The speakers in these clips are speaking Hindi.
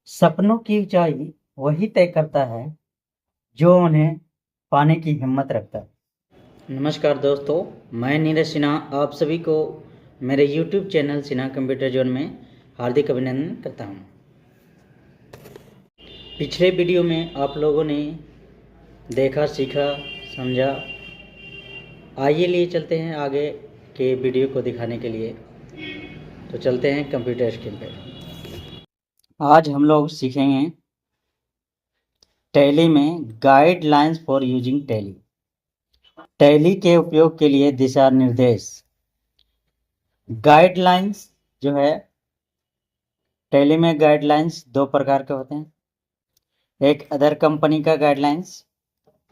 सपनों की ऊंचाई वही तय करता है जो उन्हें पाने की हिम्मत रखता है। नमस्कार दोस्तों, मैं नीरज सिन्हा आप सभी को मेरे YouTube channel Sinha computer zone में हार्दिक अभिनंदन करता हूं। पिछले वीडियो में आप लोगों ने देखा, सीखा, समझा। आइए लिए चलते हैं आगे के वीडियो को दिखाने के लिए। तो चलते हैं कंप्यूटर स्क्रीन पर। आज हम लोग सीखेंगे टैली में guidelines for using tally. Tally के उपयोग के लिए दिशा निर्देश। गाइडलाइंस जो है, टैली में गाइडलाइंस दो प्रकार के होते हैं। एक अदर कंपनी का गाइडलाइंस,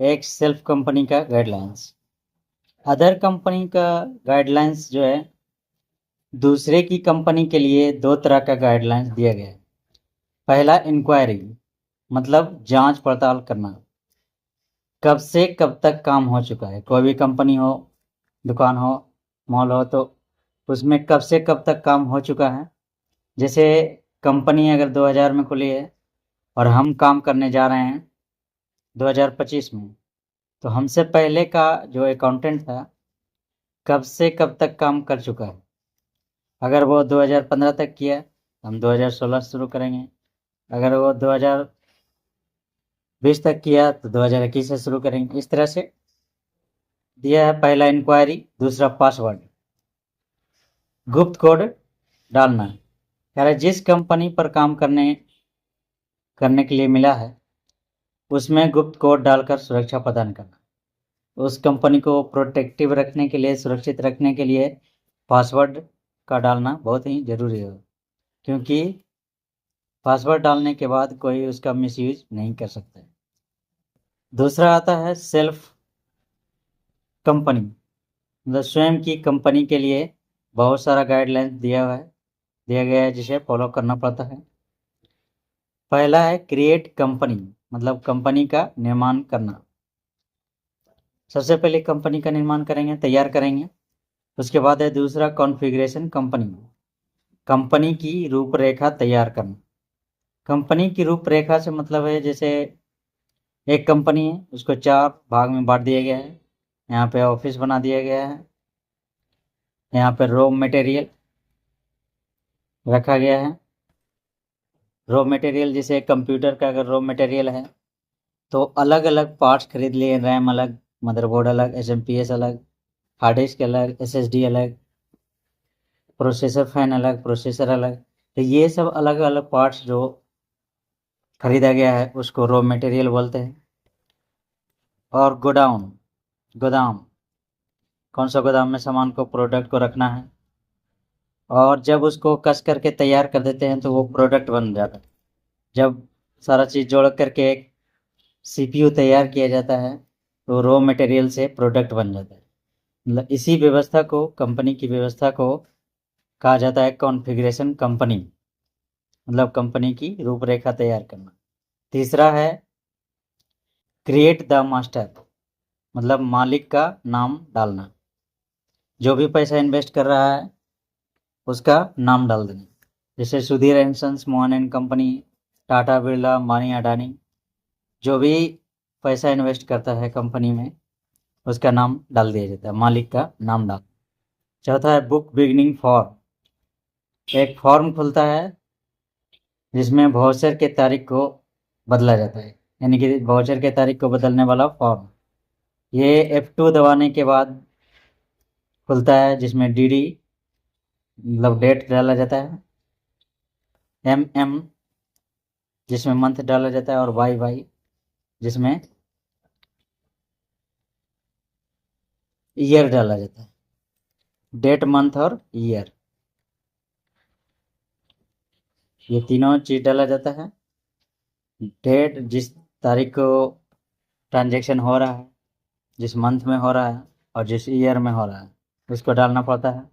एक सेल्फ कंपनी का गाइडलाइंस। अदर कंपनी का गाइडलाइंस जो है, दूसरे की कंपनी के लिए दो तरह का गाइडलाइंस दिया गया है। पहला इंक्वायरी, मतलब जांच पड़ताल करना, कब से कब तक काम हो चुका है। कोई भी कंपनी हो, दुकान हो, मॉल हो, तो उसमें कब से कब तक काम हो चुका है। जैसे कंपनी अगर 2000 में खुली है और हम काम करने जा रहे हैं 2025 में, तो हमसे पहले का जो अकाउंटेंट था कब से कब तक काम कर चुका है। अगर वो 2015 तक किया, हम 2016 शुरू करेंगे। अगर वो 2020 तक किया तो 2021 से शुरू करेंगे। इस तरह से दिया है। पहला इंक्वायरी, दूसरा पासवर्ड। गुप्त कोड डालना, कह रहा है जिस कंपनी पर काम करने के लिए मिला है उसमें गुप्त कोड डालकर सुरक्षा प्रदान करना। उस कंपनी को प्रोटेक्टिव रखने के लिए, सुरक्षित रखने के लिए पासवर्ड का डालना बहुत ही ज़रूरी है, क्योंकि पासवर्ड डालने के बाद कोई उसका मिसयूज नहीं कर सकता है। दूसरा आता है सेल्फ कंपनी, मतलब स्वयं की कंपनी के लिए बहुत सारा गाइडलाइंस दिया गया है जिसे फॉलो करना पड़ता है। पहला है क्रिएट कंपनी, मतलब कंपनी का निर्माण करना। सबसे पहले कंपनी का निर्माण करेंगे, तैयार करेंगे। उसके बाद है दूसरा कॉन्फ़िगरेशन कंपनी, कंपनी की रूपरेखा तैयार करना। कंपनी की रूपरेखा से मतलब है, जैसे एक कंपनी है, उसको 4 भाग में बांट दिया गया है। यहाँ पे ऑफिस बना दिया गया है, यहाँ पे रॉ मटेरियल रखा गया है। रॉ मटेरियल जैसे कंप्यूटर का अगर रॉ मटेरियल है तो अलग अलग पार्ट्स खरीद लिए। रैम अलग, मदरबोर्ड अलग, SMPS अलग, हार्ड डिस्क अलग, SSD अलग, प्रोसेसर फैन अलग, प्रोसेसर अलग। तो ये सब अलग अलग पार्ट्स जो खरीदा गया है उसको रॉ मटेरियल बोलते हैं। और गोदाम, कौन सा गोदाम में सामान को, प्रोडक्ट को रखना है। और जब उसको कस करके तैयार कर देते हैं तो वो प्रोडक्ट बन जाता है। जब सारा चीज़ जोड़ करके एक CPU तैयार किया जाता है तो रॉ मटेरियल से प्रोडक्ट बन जाता है। मतलब इसी व्यवस्था को, कंपनी की व्यवस्था को कहा जाता है कॉन्फ़िगरेशन कंपनी, मतलब कंपनी की रूपरेखा तैयार करना। तीसरा है क्रिएट द मास्टर, मतलब मालिक का नाम डालना। जो भी पैसा इन्वेस्ट कर रहा है उसका नाम डाल देना। जैसे Sudhir and sons, Mohan and company, Tata Birla, Ambani, Adani, जो भी पैसा इन्वेस्ट करता है कंपनी में उसका नाम डाल दिया जाता है, मालिक का नाम डाल। चौथा है बुक बिगिनिंग फॉर्म, एक फॉर्म खुलता है जिसमें वाउचर के तारीख को बदला जाता है, यानी कि वाउचर के तारीख को बदलने वाला फॉर्म। ये F2 दबाने के बाद खुलता है, जिसमें DD मतलब डेट डाला जाता है, MM जिसमें मंथ डाला जाता है, और YY जिसमें ईयर डाला जाता है। डेट, मंथ और ईयर, ये तीनों चीज डाला जाता है। डेट, जिस तारीख को ट्रांजैक्शन हो रहा है, जिस मंथ में हो रहा है और जिस ईयर में हो रहा है, उसको डालना पड़ता है।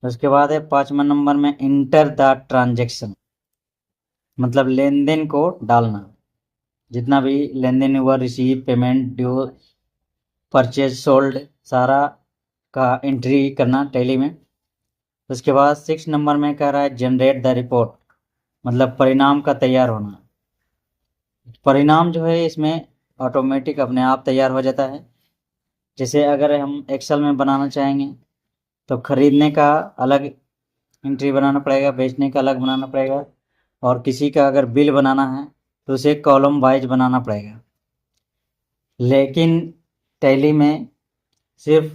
उसके बाद है 5वां नंबर में इंटर द ट्रांजैक्शन, मतलब लेन देन को डालना। जितना भी लेन देन हुआ, receive, payment, due, purchase, sold, सारा का एंट्री करना टैली में। उसके बाद 6 नंबर में कह रहा है जनरेट द रिपोर्ट, मतलब परिणाम का तैयार होना। परिणाम जो है इसमें ऑटोमेटिक अपने आप तैयार हो जाता है। जैसे अगर हम एक्सेल में बनाना चाहेंगे तो खरीदने का अलग एंट्री बनाना पड़ेगा, बेचने का अलग बनाना पड़ेगा, और किसी का अगर बिल बनाना है तो उसे कॉलम वाइज बनाना पड़ेगा। लेकिन टैली में सिर्फ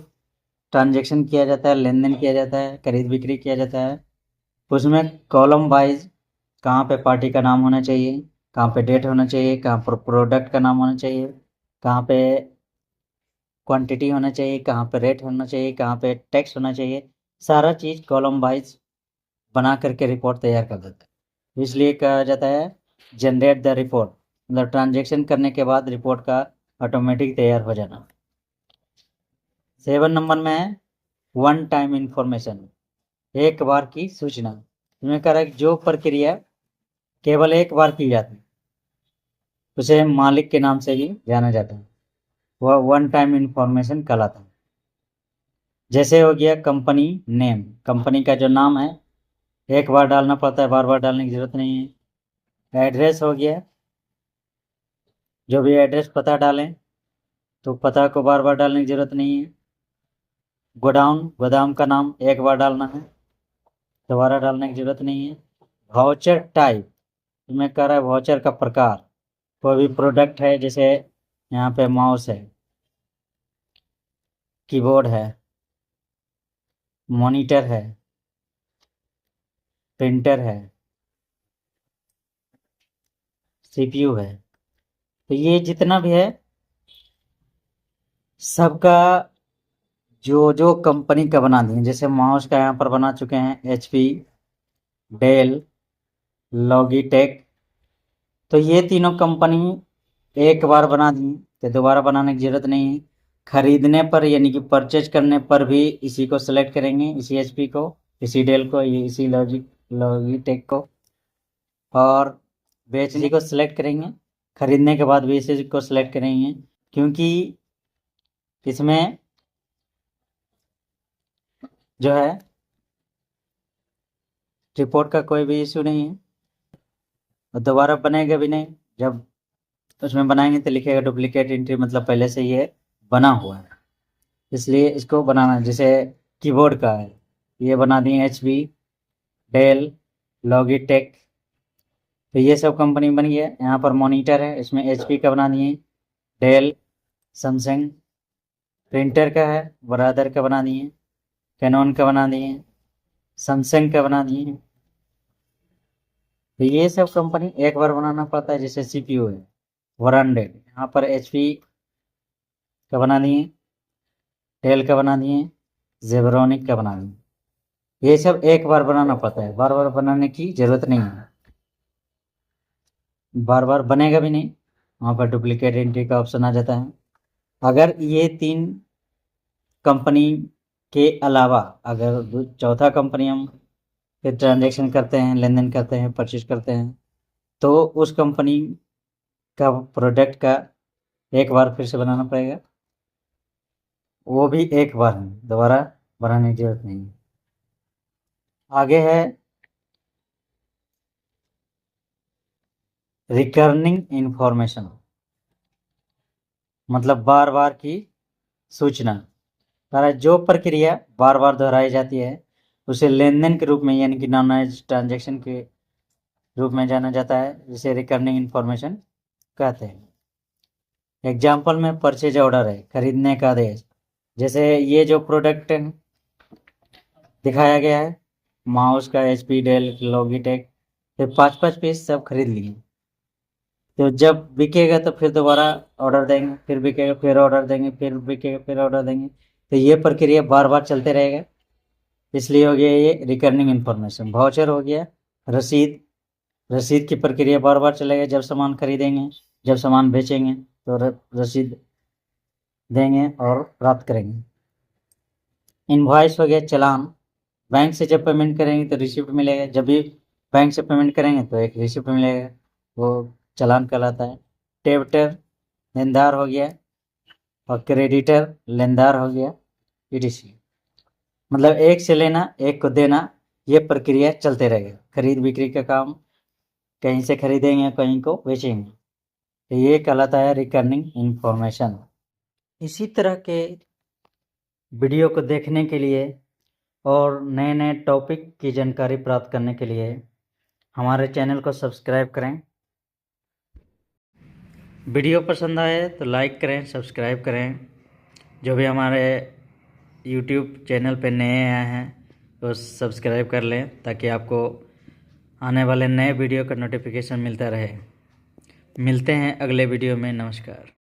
ट्रांजैक्शन किया जाता है, लेन देन किया जाता है, खरीद बिक्री किया जाता है। उसमें कॉलम वाइज कहाँ पे पार्टी का नाम होना चाहिए, कहाँ पे डेट होना चाहिए, कहाँ पर प्रोडक्ट का नाम होना चाहिए, कहाँ पे क्वांटिटी होना चाहिए, कहाँ पे रेट होना चाहिए, कहाँ पे टैक्स होना चाहिए, सारा चीज़ कॉलम वाइज बना करके रिपोर्ट तैयार कर देता है। इसलिए कहा जाता है जनरेट द रिपोर्ट, मतलब ट्रांजेक्शन करने के बाद रिपोर्ट का ऑटोमेटिक तैयार हो जाना। 7 नंबर में है वन टाइम इंफॉर्मेशन, एक बार की सूचना। इसमें कह रहा है कि जो प्रक्रिया केवल एक बार की जाती है उसे मालिक के नाम से भी जाना जाता है, वह वन टाइम इंफॉर्मेशन कहलाता है। जैसे हो गया कंपनी नेम, कंपनी का जो नाम है एक बार डालना पड़ता है, बार बार डालने की जरूरत नहीं है। एड्रेस हो गया, जो भी एड्रेस पता डालें तो पता को बार बार डालने की जरूरत नहीं है। गोडाउन, गोदाम का नाम एक बार डालना है, दोबारा डालने की जरूरत नहीं है। वाउचर टाइप, मैं कह रहा है वाउचर का प्रकार, कोई भी प्रोडक्ट है, जैसे यहाँ पे माउस है, कीबोर्ड है, मॉनिटर है, प्रिंटर है, सीपीयू है, तो ये जितना भी है सबका जो जो कंपनी का बना दिए। जैसे माउस का यहाँ पर बना चुके हैं एचपी, डेल, लॉगिटेक, तो ये तीनों कंपनी एक बार बना दी तो दोबारा बनाने की जरूरत नहीं है। खरीदने पर यानी कि परचेज करने पर भी इसी को सिलेक्ट करेंगे, इसी एचपी को, इसी डेल को, इसी लॉगिटेक को, और बेचने को सिलेक्ट करेंगे, खरीदने के बाद भी इसी को सिलेक्ट करेंगे, क्योंकि इसमें जो है रिपोर्ट का कोई भी इशू नहीं है और दोबारा बनेगा भी नहीं। जब उसमें बनाएंगे तो लिखेगा डुप्लीकेट एंट्री, मतलब पहले से ये बना हुआ है, इसलिए इसको बनाना है। जैसे कीबोर्ड का है, ये बना दिए एचपी, डेल, लॉगिटेक, तो ये सब कंपनी बन गया। यहाँ पर मॉनिटर है, इसमें एचपी का बना दिए, डेल, सैमसंग। प्रिंटर का है, ब्रादर का बना दिए, कैनन का बना दिए, सैमसंग का बना दिए। तो ये सब कंपनी एक बार बनाना पड़ता है। जैसे सीपीयू है ब्रांडेड, यहाँ पर एचपी का बना दिए, डेल का बना दिए, जेब्रोनिक का बना दिए। ये सब एक बार बनाना पड़ता है, बार बार बनाने की जरूरत नहीं है, बार बार बनेगा भी नहीं। वहाँ पर डुप्लीकेट एंट्री का ऑप्शन आ जाता है। अगर ये 3 कंपनी के अलावा अगर चौथा कंपनी हम फिर ट्रांजेक्शन करते हैं, लेन देन करते हैं, परचेज करते हैं, तो उस कंपनी का प्रोडक्ट का एक बार फिर से बनाना पड़ेगा, वो भी एक बार है, दोबारा बनाने की जरूरत नहीं है। आगे है रिकर्निंग इंफॉर्मेशन, मतलब बार बार की सूचना। जो प्रक्रिया बार बार दोहराई जाती है उसे लेन देन के रूप में यानी कि नॉन ट्रांजेक्शन के रूप में जाना जाता है, जिसे रिकर्निंग इंफॉर्मेशन कहते हैं। एग्जाम्पल में परचेज ऑर्डर है, खरीदने का आदेश। जैसे ये जो प्रोडक्ट दिखाया गया है, माउस का एचपी, डेल, लॉगिटेक, फिर 5-5 पीस सब खरीद लिए, तो जब बिकेगा तो फिर दोबारा ऑर्डर देंगे, फिर बिकेगा फिर ऑर्डर देंगे, फिर बिकेगा फिर ऑर्डर देंगे, तो ये प्रक्रिया बार बार चलते रहेगा, इसलिए हो गया ये रिकर्निंग इन्फॉर्मेशन। वाउचर हो गया रसीद, रसीद की प्रक्रिया बार बार चलेगा, जब सामान खरीदेंगे, जब सामान बेचेंगे तो रसीद देंगे और प्राप्त करेंगे। इनवॉइस हो गया चालान, बैंक से जब पेमेंट करेंगे तो रिसिप्ट मिलेगा, जब भी बैंक से पेमेंट करेंगे तो एक रिसिप्ट मिलेगा, वो चालान कहलाता है। डेबिटर लेनदार हो गया और क्रेडिटर लेनदार हो गया, ईटीसी। मतलब एक से लेना एक को देना, ये प्रक्रिया चलते रहेगा। खरीद बिक्री का काम कहीं से खरीदेंगे कहीं को बेचेंगे। तो ये कहलाता है रिकर्निंग इन्फॉर्मेशन। इसी तरह के वीडियो को देखने के लिए और नए नए टॉपिक की जानकारी प्राप्त करने के लिए हमारे चैनल को सब्सक्राइब करें। वीडियो पसंद आए तो लाइक करें, सब्सक्राइब करें। जो भी हमारे यूट्यूब चैनल पे नए आए हैं तो सब्सक्राइब कर लें ताकि आपको आने वाले नए वीडियो का नोटिफिकेशन मिलता रहे। मिलते हैं अगले वीडियो में। नमस्कार।